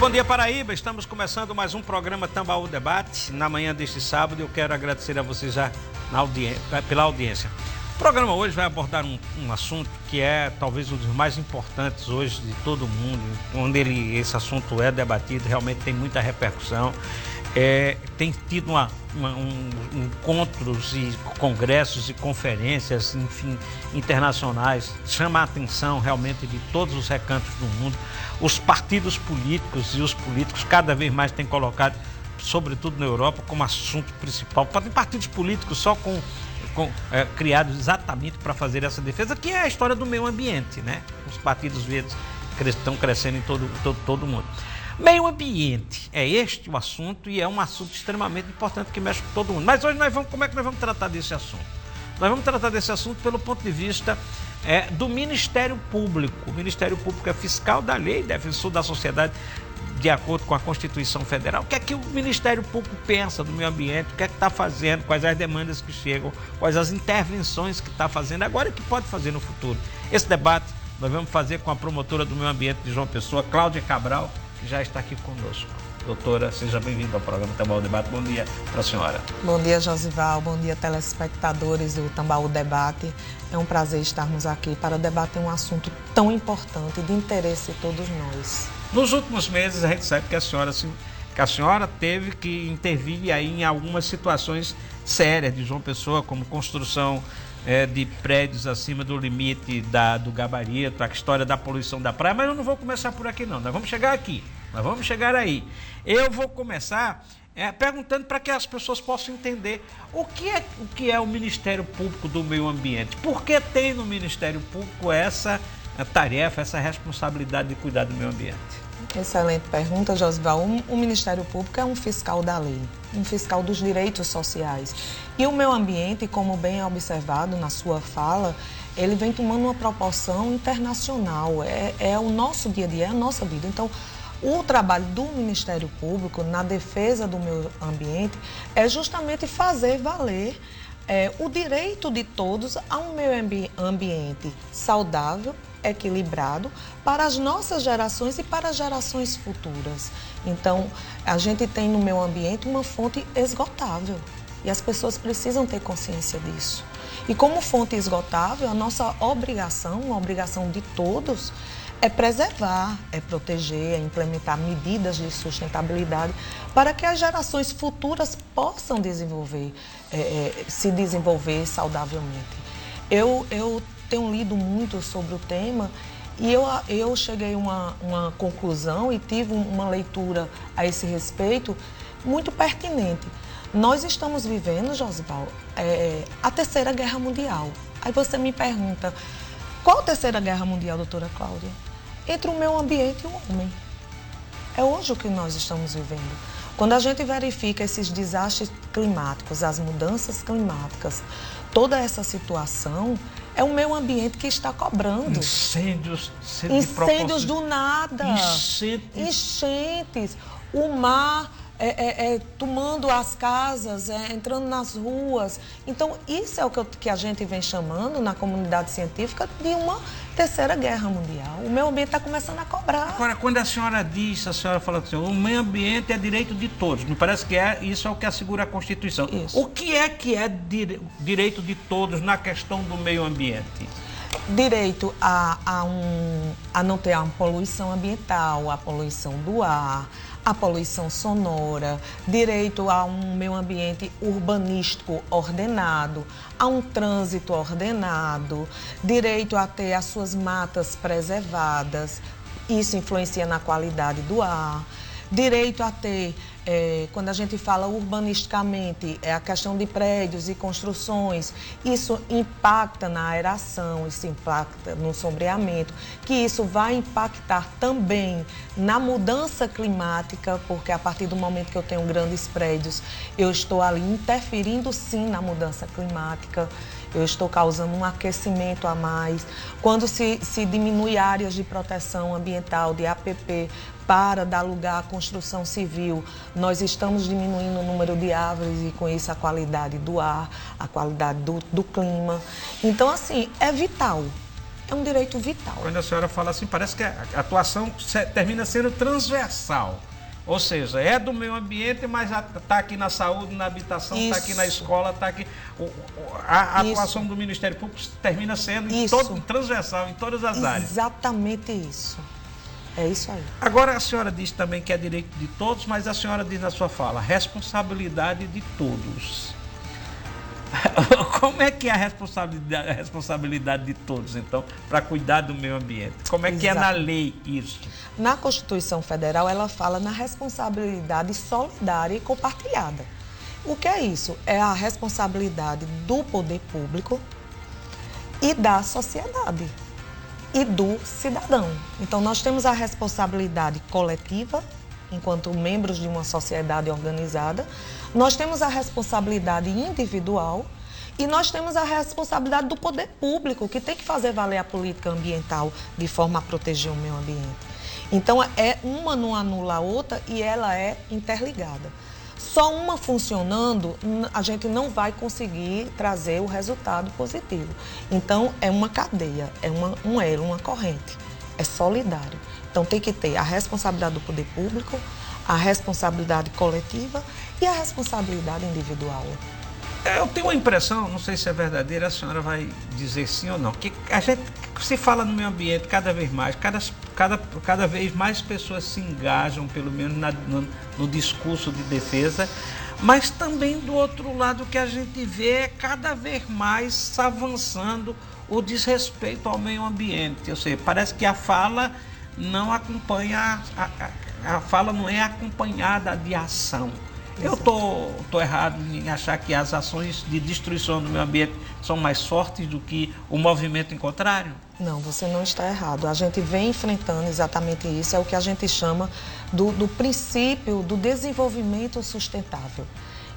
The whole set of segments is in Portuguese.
bom dia, Paraíba. Estamos começando mais um programa Tambaú Debate. Na manhã deste sábado, eu quero agradecer a vocês já pela audiência. O programa hoje vai abordar um assunto que é talvez um dos mais importantes hoje de todo mundo, onde esse assunto é debatido, realmente tem muita repercussão. Tem tido encontros e congressos e conferências, enfim, internacionais, chama a atenção realmente de todos os recantos do mundo. Os partidos políticos e os políticos cada vez mais têm colocado, sobretudo na Europa, como assunto principal. Tem partidos políticos só criados exatamente para fazer essa defesa, que é a história do meio ambiente, né? Os partidos verdes estão crescendo em todo mundo. Meio ambiente é este o assunto e é um assunto extremamente importante que mexe com todo mundo. Mas hoje como é que nós vamos tratar desse assunto? Nós vamos tratar desse assunto pelo ponto de vista do Ministério Público. O Ministério Público é fiscal da lei, defensor da sociedade, de acordo com a Constituição Federal. O que é que o Ministério Público pensa do meio ambiente? O que é que está fazendo? Quais as demandas que chegam? Quais as intervenções que está fazendo agora e que pode fazer no futuro? Esse debate nós vamos fazer com a promotora do meio ambiente de João Pessoa, Cláudia Cabral, que já está aqui conosco. Doutora, seja bem-vinda ao programa Tambaú Debate. Bom dia para a senhora. Bom dia, Josival. Bom dia, telespectadores do Tambaú Debate. É um prazer estarmos aqui para debater um assunto tão importante de interesse de todos nós. Nos últimos meses, a gente sabe que a senhora teve que intervir aí em algumas situações sérias de João Pessoa, como construção de prédios acima do limite do gabarito, a história da poluição da praia, mas eu não vou começar por aqui não, nós vamos chegar aqui, nós vamos chegar aí. Eu vou começar perguntando para que as pessoas possam entender o que é o Ministério Público do Meio Ambiente, por que tem no Ministério Público essa tarefa, essa responsabilidade de cuidar do meio ambiente. Excelente pergunta, Josival. O Ministério Público é um fiscal da lei, um fiscal dos direitos sociais. E o meio ambiente, como bem é observado na sua fala, ele vem tomando uma proporção internacional. É o nosso dia a dia, é a nossa vida. Então, o trabalho do Ministério Público na defesa do meio ambiente é justamente fazer valer o direito de todos a um meio ambiente saudável, equilibrado para as nossas gerações e para as gerações futuras. Então, a gente tem no meio ambiente uma fonte esgotável e as pessoas precisam ter consciência disso. E como fonte esgotável, a nossa obrigação, a obrigação de todos, é preservar, é proteger, é implementar medidas de sustentabilidade para que as gerações futuras possam se desenvolver saudavelmente. Eu tenho lido muito sobre o tema e eu cheguei a uma conclusão e tive uma leitura a esse respeito muito pertinente. Nós estamos vivendo, Josival, a Terceira Guerra Mundial. Aí você me pergunta, qual a Terceira Guerra Mundial, doutora Cláudia? Entre o meio ambiente e o homem. É hoje o que nós estamos vivendo. Quando a gente verifica esses desastres climáticos, as mudanças climáticas, toda essa situação, é o meio ambiente que está cobrando. Incêndios do nada. Enchentes. O mar tomando as casas, entrando nas ruas. Então, isso é o que a gente vem chamando na comunidade científica de uma Terceira Guerra Mundial. O meio ambiente está começando a cobrar. Agora, quando a senhora fala assim, o meio ambiente é direito de todos. Me parece que isso é o que assegura a Constituição. Isso. O que é direito de todos na questão do meio ambiente? Direito a não ter a poluição ambiental, a poluição do ar, a poluição sonora, direito a um meio ambiente urbanístico ordenado, a um trânsito ordenado, direito a ter as suas matas preservadas, isso influencia na qualidade do ar, direito a ter, quando a gente fala urbanisticamente, a questão de prédios e construções, isso impacta na aeração, isso impacta no sombreamento, que isso vai impactar também na mudança climática, porque a partir do momento que eu tenho grandes prédios, eu estou ali interferindo sim na mudança climática. Eu estou causando um aquecimento a mais. Quando se diminui áreas de proteção ambiental, de APP, para dar lugar à construção civil, nós estamos diminuindo o número de árvores e com isso a qualidade do ar, a qualidade do clima. Então, assim, é vital é um direito vital. Quando a senhora fala assim, parece que a atuação termina sendo transversal. Ou seja, é do meio ambiente, mas está aqui na saúde, na habitação, está aqui na escola, está aqui... A atuação do Ministério Público termina sendo transversal em todas as áreas. Exatamente isso. É isso aí. Agora, a senhora diz também que é direito de todos, mas a senhora diz na sua fala, responsabilidade de todos. Como é que é a responsabilidade de todos, então, para cuidar do meio ambiente? Como é que é na lei isso? Na Constituição Federal, ela fala na responsabilidade solidária e compartilhada. O que é isso? É a responsabilidade do poder público e da sociedade e do cidadão. Então, nós temos a responsabilidade coletiva, enquanto membros de uma sociedade organizada, nós temos a responsabilidade individual e nós temos a responsabilidade do poder público, que tem que fazer valer a política ambiental de forma a proteger o meio ambiente. Então, uma não anula a outra e ela é interligada. Só uma funcionando, a gente não vai conseguir trazer o resultado positivo. Então, é uma cadeia, é um elo, uma corrente, é solidário. Então, tem que ter a responsabilidade do poder público, a responsabilidade coletiva e a responsabilidade individual. Eu tenho uma impressão, não sei se é verdadeira, a senhora vai dizer sim ou não, que a gente se fala no meio ambiente cada vez mais, cada vez mais pessoas se engajam, pelo menos no discurso de defesa, mas também do outro lado o que a gente vê é cada vez mais avançando o desrespeito ao meio ambiente. Ou seja, parece que a fala não acompanha, a fala não é acompanhada de ação. Eu estou errado em achar que as ações de destruição do meio ambiente são mais fortes do que o movimento em contrário? Não, você não está errado. A gente vem enfrentando exatamente isso, é o que a gente chama do princípio do desenvolvimento sustentável.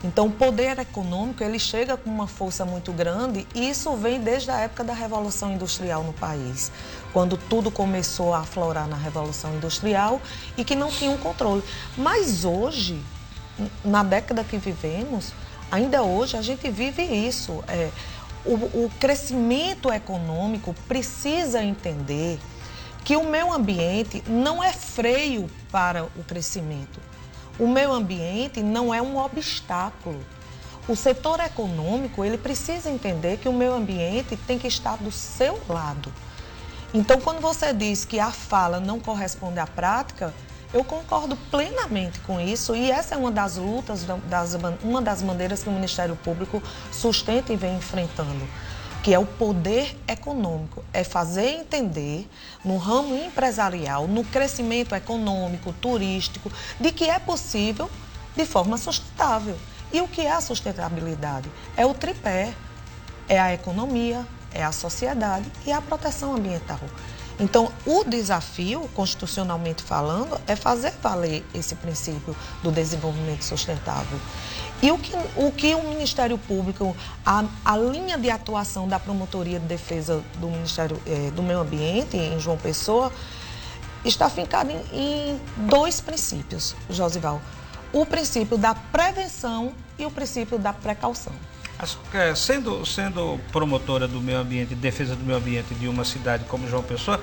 Então, o poder econômico, ele chega com uma força muito grande e isso vem desde a época da Revolução Industrial no país, quando tudo começou a aflorar na Revolução Industrial e que não tinha um controle. Mas hoje, na década que vivemos, ainda hoje a gente vive isso. O crescimento econômico precisa entender que o meio ambiente não é freio para o crescimento. O meio ambiente não é um obstáculo. O setor econômico, ele precisa entender que o meio ambiente tem que estar do seu lado. Então, quando você diz que a fala não corresponde à prática, eu concordo plenamente com isso e essa é uma das lutas, uma das bandeiras que o Ministério Público sustenta e vem enfrentando, que é o poder econômico, é fazer entender no ramo empresarial, no crescimento econômico, turístico, de que é possível de forma sustentável. E o que é a sustentabilidade? É o tripé, é a economia, é a sociedade e a proteção ambiental. Então, o desafio, constitucionalmente falando, é fazer valer esse princípio do desenvolvimento sustentável. E o que o Ministério Público, a linha de atuação da Promotoria de Defesa do Ministério do Meio Ambiente, em João Pessoa, está fincada em dois princípios, Josival. O princípio da prevenção e o princípio da precaução. Sendo promotora do meio ambiente, defesa do meio ambiente de uma cidade como João Pessoa,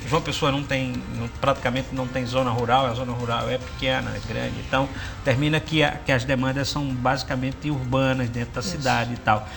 João Pessoa praticamente não tem zona rural, a zona rural é pequena, é grande, então termina que as demandas são basicamente urbanas dentro da cidade e tal.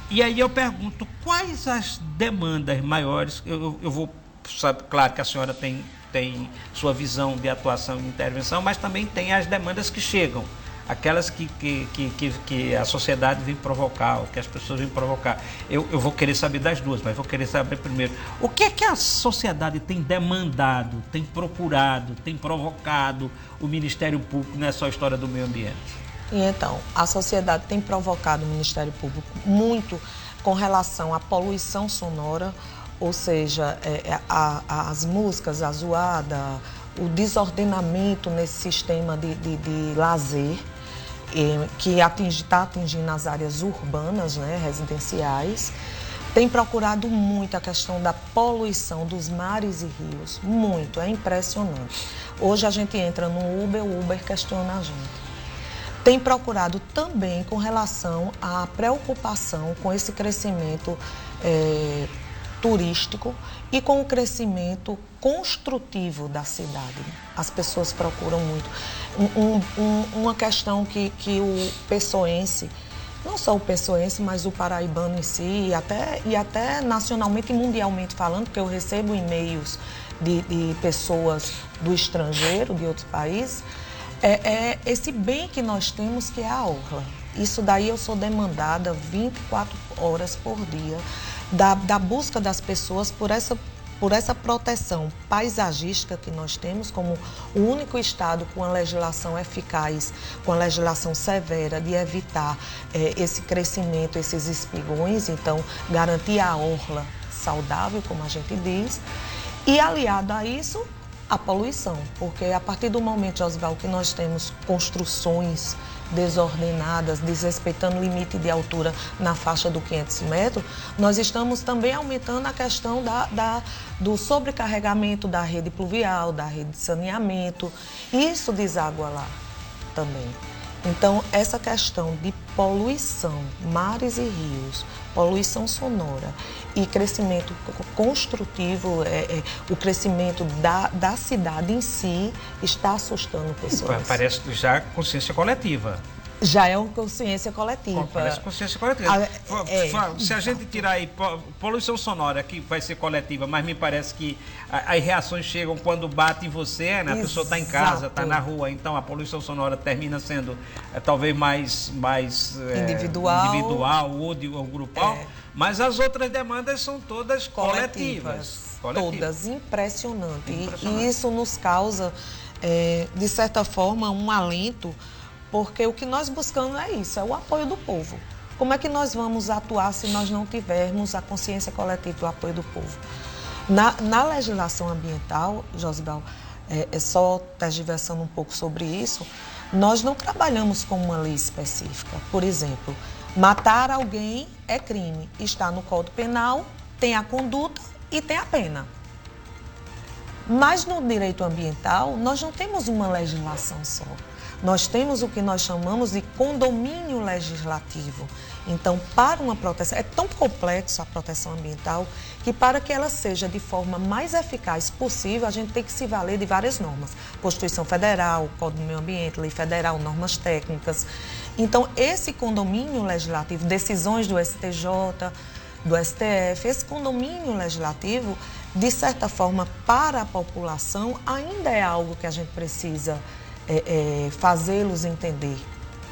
E aí eu pergunto, quais as demandas maiores, eu vou, sabe, claro que a senhora tem sua visão de atuação e de intervenção, mas também tem as demandas que chegam. Aquelas que a sociedade vem provocar, o que as pessoas vêm provocar. Eu vou querer saber das duas, mas vou querer saber primeiro. O que é que a sociedade tem demandado, tem procurado, tem provocado o Ministério Público nessa história do meio ambiente? E então, a sociedade tem provocado o Ministério Público muito com relação à poluição sonora, ou seja, as músicas, a zoada, o desordenamento nesse sistema de lazer, que está atingindo as áreas urbanas, né, residenciais, tem procurado muito a questão da poluição dos mares e rios, muito, é impressionante. Hoje a gente entra no Uber, o Uber questiona a gente. Tem procurado também com relação à preocupação com esse crescimento turístico e com o crescimento construtivo da cidade. As pessoas procuram muito. Uma questão que o pessoense, não só o pessoense, mas o paraibano em si, e até nacionalmente e mundialmente falando, porque eu recebo e-mails de pessoas do estrangeiro, de outros países, é esse bem que nós temos, que é a orla. Isso daí eu sou demandada 24 horas por dia, da busca das pessoas por essa proteção paisagística que nós temos como o único estado com a legislação eficaz, com a legislação severa de evitar esse crescimento, esses espigões, então garantir a orla saudável, como a gente diz, e aliado a isso, a poluição, porque a partir do momento, Josival, que nós temos construções desordenadas, desrespeitando o limite de altura na faixa do 500 metros, nós estamos também aumentando a questão do sobrecarregamento da rede pluvial, da rede de saneamento, e isso deságua lá também. Então, essa questão de poluição, mares e rios, poluição sonora e crescimento construtivo, o crescimento da cidade em si está assustando pessoas. Parece já consciência coletiva. Já é uma consciência coletiva. Parece consciência coletiva. Se a gente tirar aí poluição sonora, que vai ser coletiva, mas me parece que as reações chegam quando bate em você, né? A pessoa está em casa, está na rua, então a poluição sonora termina sendo talvez mais individual ou grupal, mas as outras demandas são todas coletivas. Todas, impressionante. E isso nos causa, de certa forma, um alento, porque o que nós buscamos é isso, é o apoio do povo. Como é que nós vamos atuar se nós não tivermos a consciência coletiva e o apoio do povo? Na legislação ambiental, Josibel, só tergiversando um pouco sobre isso, nós não trabalhamos com uma lei específica. Por exemplo, matar alguém é crime, está no Código Penal, tem a conduta e tem a pena. Mas no direito ambiental, nós não temos uma legislação só. Nós temos o que nós chamamos de condomínio legislativo. Então, para uma proteção, é tão complexo a proteção ambiental que para que ela seja de forma mais eficaz possível, a gente tem que se valer de várias normas. Constituição Federal, Código do Meio Ambiente, Lei Federal, normas técnicas. Então, esse condomínio legislativo, decisões do STJ, do STF, esse condomínio legislativo, de certa forma, para a população, ainda é algo que a gente precisa fazê-los entender,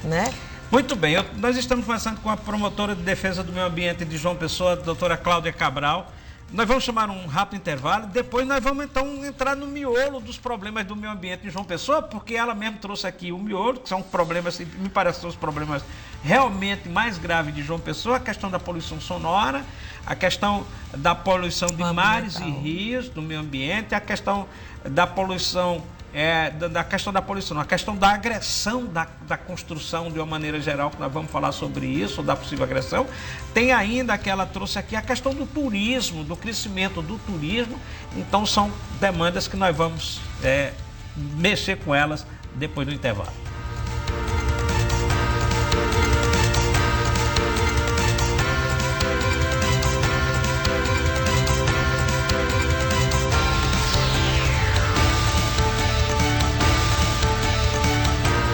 né? Muito bem, nós estamos conversando com a promotora de defesa do meio ambiente de João Pessoa, a doutora Cláudia Cabral. Nós vamos chamar um rápido intervalo, depois nós vamos então entrar no miolo dos problemas do meio ambiente de João Pessoa, porque ela mesmo trouxe aqui o miolo, que são problemas, me parece que são os problemas realmente mais graves de João Pessoa, a questão da poluição sonora, a questão da poluição de mares e rios, do meio ambiente, a questão da poluição a questão da agressão da construção de uma maneira geral, que nós vamos falar sobre isso, da possível agressão. Tem ainda que ela trouxe aqui a questão do turismo, do crescimento do turismo. Então são demandas que nós vamos mexer com elas depois do intervalo.